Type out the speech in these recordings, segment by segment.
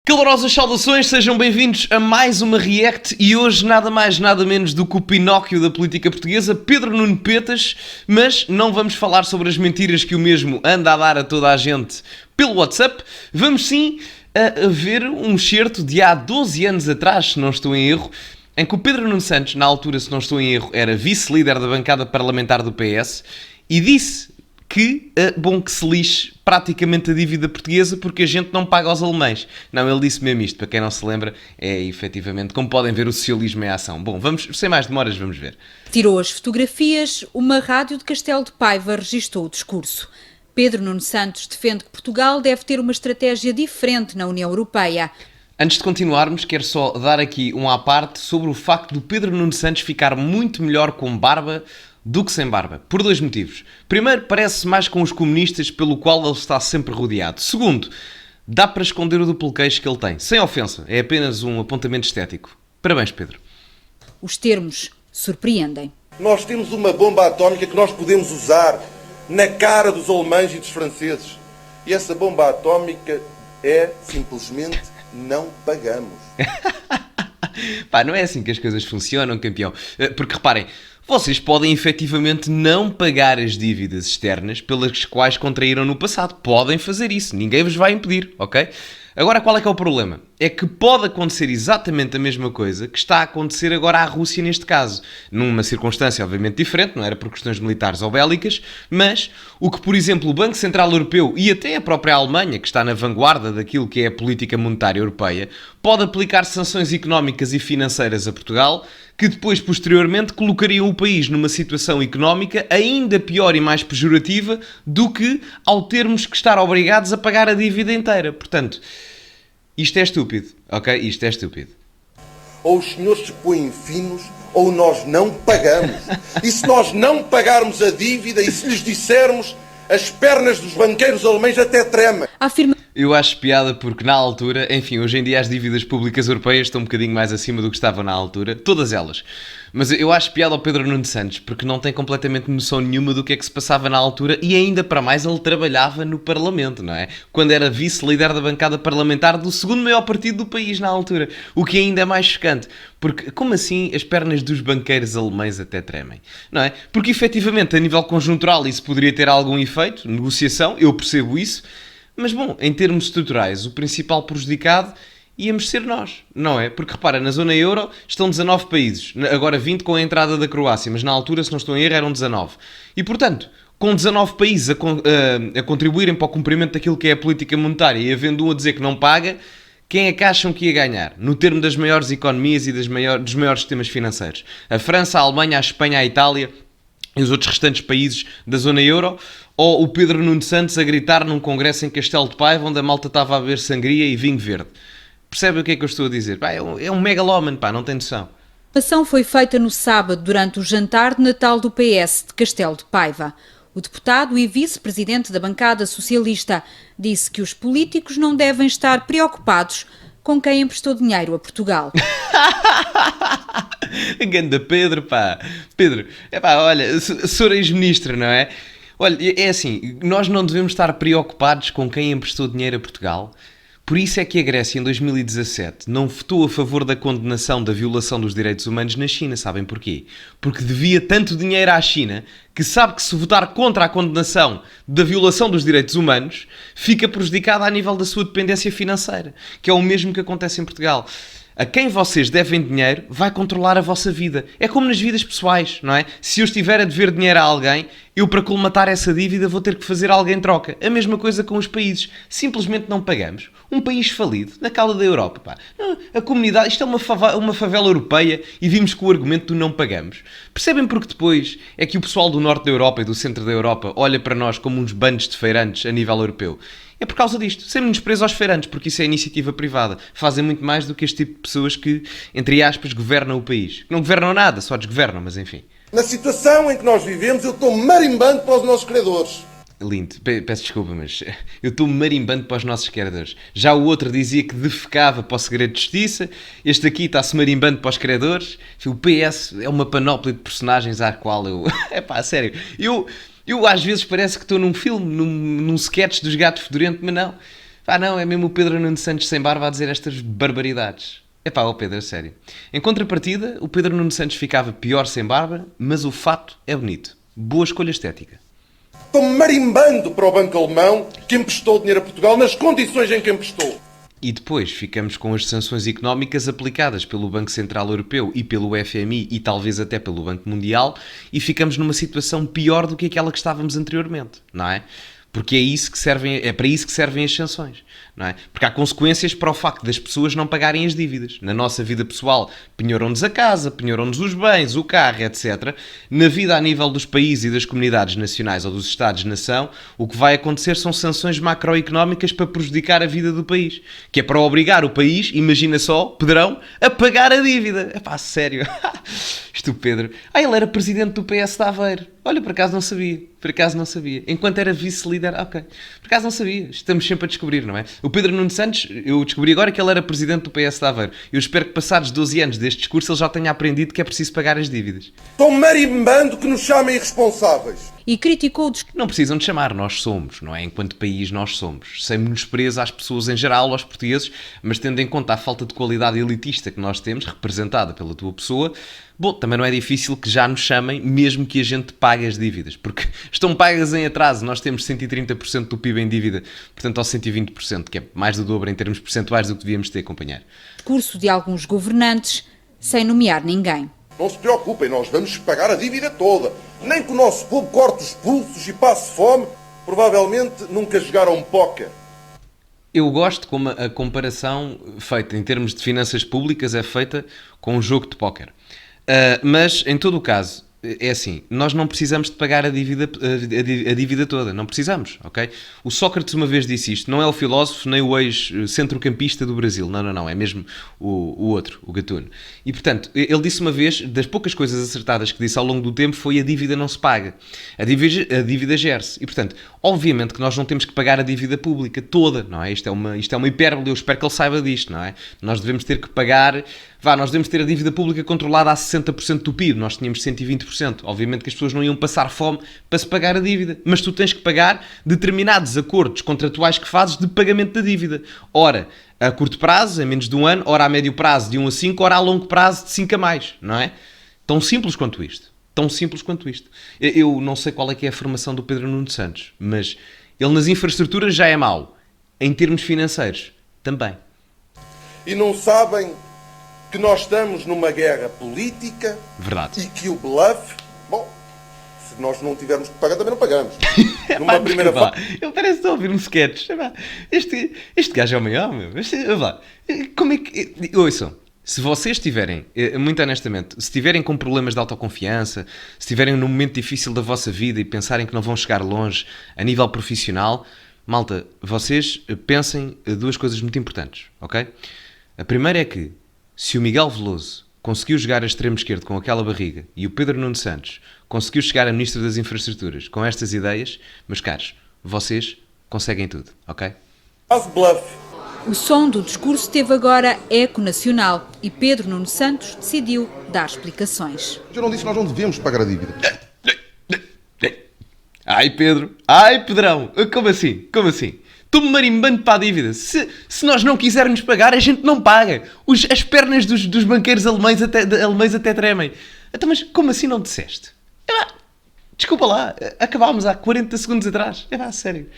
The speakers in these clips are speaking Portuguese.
Calorosas saudações, sejam bem-vindos a mais uma React e hoje nada mais nada menos do que o Pinóquio da política portuguesa, Pedro Nuno Petas, mas não vamos falar sobre as mentiras que o mesmo anda a dar a toda a gente pelo WhatsApp, vamos sim a ver um excerto de há 12 anos atrás, se não estou em erro, em que o Pedro Nuno Santos, na altura, se não estou em erro, era vice-líder da bancada parlamentar do PS e disse que se lixe praticamente a dívida portuguesa porque a gente não paga aos alemães. Não, ele disse mesmo isto, para quem não se lembra, é efetivamente, como podem ver, o socialismo em ação. Bom, vamos, sem mais demoras, vamos ver. Tirou as fotografias, uma rádio de Castelo de Paiva registou o discurso. Pedro Nuno Santos defende que Portugal deve ter uma estratégia diferente na União Europeia. Antes de continuarmos, quero só dar aqui um à parte sobre o facto do Pedro Nuno Santos ficar muito melhor com barba do que sem barba, por dois motivos. Primeiro, parece mais com os comunistas, pelo qual ele está sempre rodeado. Segundo, dá para esconder o duplo queixo que ele tem. Sem ofensa, é apenas um apontamento estético. Parabéns, Pedro. Os termos surpreendem. Nós temos uma bomba atómica que nós podemos usar na cara dos alemães e dos franceses. E essa bomba atómica é simplesmente não pagamos. Pá, não é assim que as coisas funcionam, campeão. Porque reparem, vocês podem efetivamente não pagar as dívidas externas pelas quais contraíram no passado. Podem fazer isso, ninguém vos vai impedir, ok? Agora, qual é que é o problema? É que pode acontecer exatamente a mesma coisa que está a acontecer agora à Rússia neste caso. Numa circunstância obviamente diferente, não era por questões militares ou bélicas, mas o que, por exemplo, o Banco Central Europeu e até a própria Alemanha, que está na vanguarda daquilo que é a política monetária europeia, pode aplicar sanções económicas e financeiras a Portugal, que depois, posteriormente, colocariam o país numa situação económica ainda pior e mais pejorativa do que ao termos que estar obrigados a pagar a dívida inteira. Portanto, isto é estúpido, ok? Isto é estúpido. Ou os senhores se põem finos, ou nós não pagamos. E se nós não pagarmos a dívida e se lhes dissermos, as pernas dos banqueiros alemães até tremem. Eu acho piada porque na altura, enfim, hoje em dia as dívidas públicas europeias estão um bocadinho mais acima do que estavam na altura, todas elas. Mas eu acho piada ao Pedro Nuno Santos porque não tem completamente noção nenhuma do que é que se passava na altura e ainda para mais ele trabalhava no Parlamento, não é? Quando era vice-líder da bancada parlamentar do segundo maior partido do país na altura, o que ainda é mais chocante. Porque como assim as pernas dos banqueiros alemães até tremem, não é? Porque efetivamente a nível conjuntural isso poderia ter algum efeito, negociação, eu percebo isso. Mas bom, em termos estruturais, o principal prejudicado íamos ser nós, não é? Porque repara, na zona euro estão 19 países, agora 20 com a entrada da Croácia, mas na altura, se não estou em erro, eram 19. E portanto, com 19 países a contribuírem para o cumprimento daquilo que é a política monetária e havendo um a dizer que não paga, quem é que acham que ia ganhar? No termo das maiores economias e dos maiores sistemas financeiros. A França, a Alemanha, a Espanha, a Itália e os outros restantes países da zona euro, ou o Pedro Nuno Santos a gritar num congresso em Castelo de Paiva onde a malta estava a beber sangria e vinho verde. Percebem o que é que eu estou a dizer? Pá, é um megalómano, pá, não tem noção. A ação foi feita no sábado durante o jantar de Natal do PS de Castelo de Paiva. O deputado e vice-presidente da bancada socialista disse que os políticos não devem estar preocupados com quem emprestou dinheiro a Portugal. Ganda Pedro, pá. Pedro, olha, sou ex-ministro, não é? Olha, é assim, nós não devemos estar preocupados com quem emprestou dinheiro a Portugal. Por isso é que a Grécia, em 2017, não votou a favor da condenação da violação dos direitos humanos na China. Sabem porquê? Porque devia tanto dinheiro à China que sabe que se votar contra a condenação da violação dos direitos humanos, fica prejudicada a nível da sua dependência financeira, que é o mesmo que acontece em Portugal. A quem vocês devem dinheiro vai controlar a vossa vida. É como nas vidas pessoais, não é? Se eu estiver a dever dinheiro a alguém, eu para colmatar essa dívida vou ter que fazer algo em troca. A mesma coisa com os países. Simplesmente não pagamos. Um país falido, na cauda da Europa, pá. A comunidade, isto é uma favela europeia e vimos com o argumento do não pagamos. Percebem porque depois é que o pessoal do norte da Europa e do centro da Europa olha para nós como uns bandos de feirantes a nível europeu? É por causa disto. Sem menosprezo aos feirantes, porque isso é iniciativa privada. Fazem muito mais do que este tipo de pessoas que, entre aspas, governam o país. Não governam nada, só desgovernam, mas enfim. Na situação em que nós vivemos, eu estou marimbando para os nossos credores. Lindo. Peço desculpa, mas eu estou marimbando para os nossos credores. Já o outro dizia que defecava para o segredo de justiça. Este aqui está-se marimbando para os credores. O PS é uma panóplia de personagens à qual eu... Epá, sério. Eu às vezes parece que estou num filme, num sketch dos Gatos Fedorento, mas não. Pá, não, é mesmo o Pedro Nuno Santos sem barba a dizer estas barbaridades. Epá, ó Pedro, é sério. Em contrapartida, o Pedro Nuno Santos ficava pior sem barba, mas o fato é bonito. Boa escolha estética. Estão marimbando para o Banco Alemão, que emprestou dinheiro a Portugal nas condições em que emprestou. E depois ficamos com as sanções económicas aplicadas pelo Banco Central Europeu e pelo FMI e talvez até pelo Banco Mundial e ficamos numa situação pior do que aquela que estávamos anteriormente, não é? Porque é para isso que servem as sanções, não é? Porque há consequências para o facto das pessoas não pagarem as dívidas. Na nossa vida pessoal, penhoram-nos a casa, penhoram-nos os bens, o carro, etc. Na vida a nível dos países e das comunidades nacionais ou dos Estados-nação, o que vai acontecer são sanções macroeconómicas para prejudicar a vida do país. Que é para obrigar o país, imagina só, Pedrão, a pagar a dívida. Epá, sério. Isto o Pedro. Ele era presidente do PS de Aveiro. Olha, por acaso não sabia. Por acaso não sabia. Enquanto era vice-líder... Ok. Por acaso não sabia. Estamos sempre a descobrir, não é? O Pedro Nuno Santos, eu descobri agora que ele era presidente do PS de Aveiro. Eu espero que passados 12 anos deste discurso ele já tenha aprendido que é preciso pagar as dívidas. Estão marimbando que nos chamem irresponsáveis. E criticou o Não precisam de chamar, nós somos, não é? Enquanto país nós somos. Sem menosprezo às pessoas em geral, aos portugueses, mas tendo em conta a falta de qualidade elitista que nós temos, representada pela tua pessoa, bom, também não é difícil que já nos chamem, mesmo que a gente pague as dívidas, porque estão pagas em atraso. Nós temos 130% do PIB em dívida, portanto, ao 120%, que é mais do dobro em termos percentuais do que devíamos ter, companheiro. discurso de alguns governantes, sem nomear ninguém. Não se preocupem, nós vamos pagar a dívida toda. Nem que o nosso povo corte os pulsos e passe fome, provavelmente nunca jogaram póquer. Eu gosto como a comparação feita em termos de finanças públicas é feita com um jogo de póquer. Mas, em todo o caso, é assim, nós não precisamos de pagar a dívida toda, não precisamos, ok? O Sócrates uma vez disse isto, não é o filósofo nem o ex-centrocampista do Brasil, não, é mesmo o outro, o Gatuno. E, portanto, ele disse uma vez, das poucas coisas acertadas que disse ao longo do tempo foi a dívida não se paga, a dívida gera-se. E, portanto, obviamente que nós não temos que pagar a dívida pública toda, não é? Isto é uma hipérbole, eu espero que ele saiba disto, não é? Nós devemos ter que pagar... nós devemos ter a dívida pública controlada a 60% do PIB, nós tínhamos 120%. Obviamente que as pessoas não iam passar fome para se pagar a dívida, mas tu tens que pagar determinados acordos contratuais que fazes de pagamento da dívida. Ora, a curto prazo, a menos de um ano, ora a médio prazo de 1 a 5, ora a longo prazo de 5 a mais, não é? Tão simples quanto isto. Tão simples quanto isto. Eu não sei qual é que é a formação do Pedro Nuno Santos, mas ele nas infraestruturas já é mau. Em termos financeiros, também. E não sabem que nós estamos numa guerra política. Verdade. E que o bluff... Bom, se nós não tivermos que pagar, também não pagamos. Numa primeira fase... Eu parece que estou a ouvir um sketch. Este gajo é o maior, meu. Como é que... Ouçam, se vocês tiverem, muito honestamente, se tiverem com problemas de autoconfiança, se estiverem num momento difícil da vossa vida e pensarem que não vão chegar longe a nível profissional, malta, vocês pensem duas coisas muito importantes, ok? A primeira é que, se o Miguel Veloso conseguiu jogar a extremo esquerdo com aquela barriga e o Pedro Nuno Santos conseguiu chegar a Ministro das Infraestruturas com estas ideias, meus caros, vocês conseguem tudo, ok? Faz bluff. O som do discurso teve agora eco nacional e Pedro Nuno Santos decidiu dar explicações. Eu não disse que nós não devemos pagar a dívida. Ai Pedro, ai Pedrão, como assim? Como assim? Estou-me marimbando para a dívida. Se nós não quisermos pagar, a gente não paga. As pernas dos banqueiros alemães até tremem. Então, mas como assim não disseste? Desculpa lá, acabámos há 40 segundos atrás. Sério.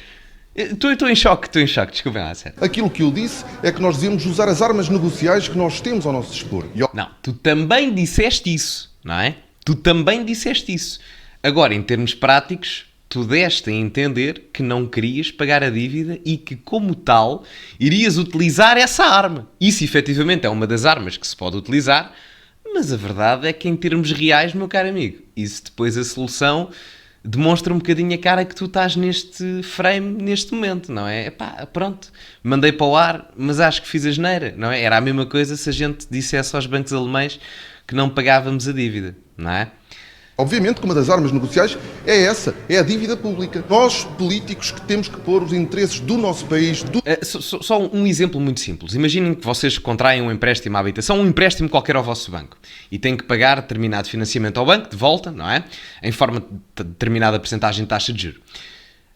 Estou em choque, desculpem lá, sério. Aquilo que eu disse é que nós devemos usar as armas negociais que nós temos ao nosso dispor. Não, tu também disseste isso, não é? Tu também disseste isso. Agora, em termos práticos... tu deste a entender que não querias pagar a dívida e que, como tal, irias utilizar essa arma. Isso, efetivamente, é uma das armas que se pode utilizar, mas a verdade é que, em termos reais, meu caro amigo, isso depois a solução demonstra um bocadinho a cara que tu estás neste frame, neste momento, não é? Pronto, mandei para o ar, mas acho que fiz a asneira, não é? Era a mesma coisa se a gente dissesse aos bancos alemães que não pagávamos a dívida, não é? Obviamente que uma das armas negociais é essa, é a dívida pública. Nós, políticos, que temos que pôr os interesses do nosso país... Só um exemplo muito simples. Imaginem que vocês contraem um empréstimo à habitação, um empréstimo qualquer ao vosso banco, e têm que pagar determinado financiamento ao banco, de volta, não é? Em forma de determinada percentagem de taxa de juros.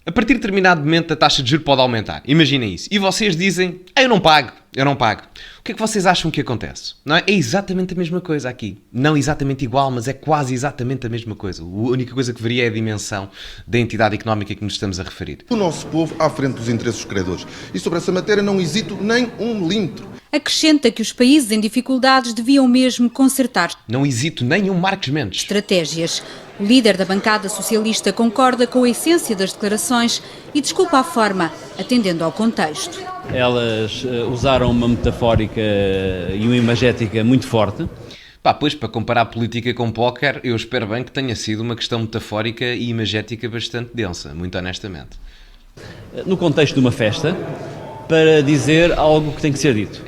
A partir de determinado momento a taxa de juros pode aumentar. Imaginem isso. E vocês dizem, eu não pago. O que é que vocês acham que acontece? Não é? É exatamente a mesma coisa aqui. Não exatamente igual, mas é quase exatamente a mesma coisa. A única coisa que varia é a dimensão da entidade económica que nos estamos a referir. O nosso povo à frente dos interesses dos credores. E sobre essa matéria não hesito nem um milímetro. Acrescenta que os países em dificuldades deviam mesmo concertar Não hesito nem um Marcos Mendes. estratégias. O líder da bancada socialista concorda com a essência das declarações e desculpa a forma, atendendo ao contexto. Elas usaram uma metafórica e uma imagética muito forte. Pois, para comparar política com póquer, eu espero bem que tenha sido uma questão metafórica e imagética bastante densa, muito honestamente. No contexto de uma festa, para dizer algo que tem que ser dito.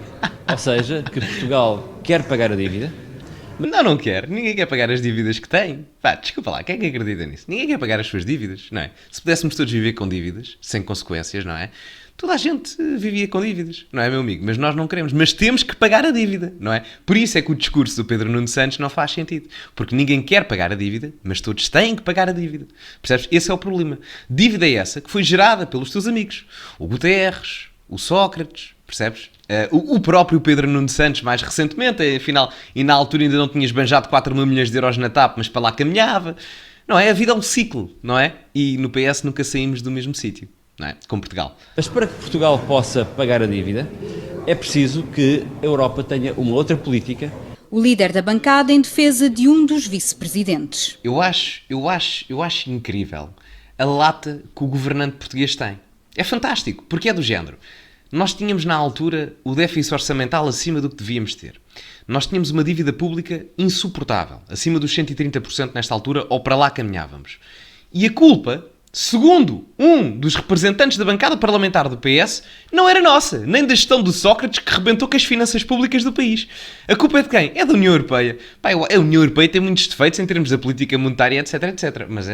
Ou seja, que Portugal quer pagar a dívida. Não quer. Ninguém quer pagar as dívidas que tem. Desculpa lá, quem é que acredita nisso? Ninguém quer pagar as suas dívidas, não é? Se pudéssemos todos viver com dívidas, sem consequências, não é? Toda a gente vivia com dívidas, não é, meu amigo? Mas nós não queremos. Mas temos que pagar a dívida, não é? Por isso é que o discurso do Pedro Nuno Santos não faz sentido. Porque ninguém quer pagar a dívida, mas todos têm que pagar a dívida. Percebes? Esse é o problema. Dívida é essa que foi gerada pelos teus amigos. O Guterres, o Sócrates, percebes? O próprio Pedro Nuno Santos, mais recentemente, afinal, e na altura ainda não tinha esbanjado 4 mil milhões de euros na TAP, mas para lá caminhava. Não é? A vida é um ciclo, não é? E no PS nunca saímos do mesmo sítio, não é? Com Portugal. Mas para que Portugal possa pagar a dívida, é preciso que a Europa tenha uma outra política. O líder da bancada em defesa de um dos vice-presidentes. Eu acho incrível a lata que o governante português tem. É fantástico, porque é do género. Nós tínhamos na altura o déficit orçamental acima do que devíamos ter. Nós tínhamos uma dívida pública insuportável, acima dos 130% nesta altura, ou para lá caminhávamos. E a culpa, segundo um dos representantes da bancada parlamentar do PS, não era nossa, nem da gestão do Sócrates que rebentou com as finanças públicas do país. A culpa é de quem? É da União Europeia. A União Europeia tem muitos defeitos em termos da política monetária, etc. Mas,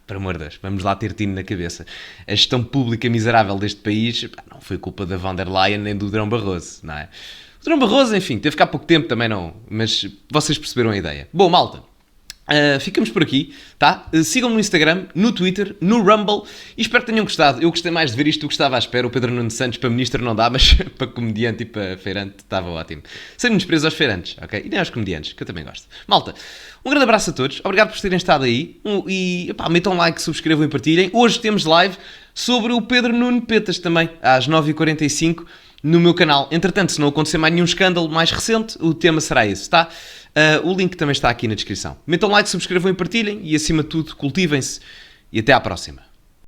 por amor de Deus, vamos lá ter tino na cabeça. A gestão pública miserável deste país não foi culpa da von der Leyen nem do Durão Barroso, não é? O Durão Barroso, enfim, teve cá há pouco tempo também, não, mas vocês perceberam a ideia. Bom, malta. Ficamos por aqui, tá? Sigam-me no Instagram, no Twitter, no Rumble e espero que tenham gostado. Eu gostei mais de ver isto do que estava à espera. O Pedro Nuno Santos para ministro não dá, mas para comediante e para feirante estava ótimo. Sem menos preso aos feirantes, ok? E nem aos comediantes, que eu também gosto. Malta, um grande abraço a todos. Obrigado por terem estado aí. Metam um like, subscrevam e partilhem. Hoje temos live sobre o Pedro Nuno Petas também, às 9h45 no meu canal. Entretanto, se não acontecer mais nenhum escândalo mais recente, o tema será esse, tá? O link também está aqui na descrição. Metam like, subscrevam e partilhem e, acima de tudo, cultivem-se e até à próxima.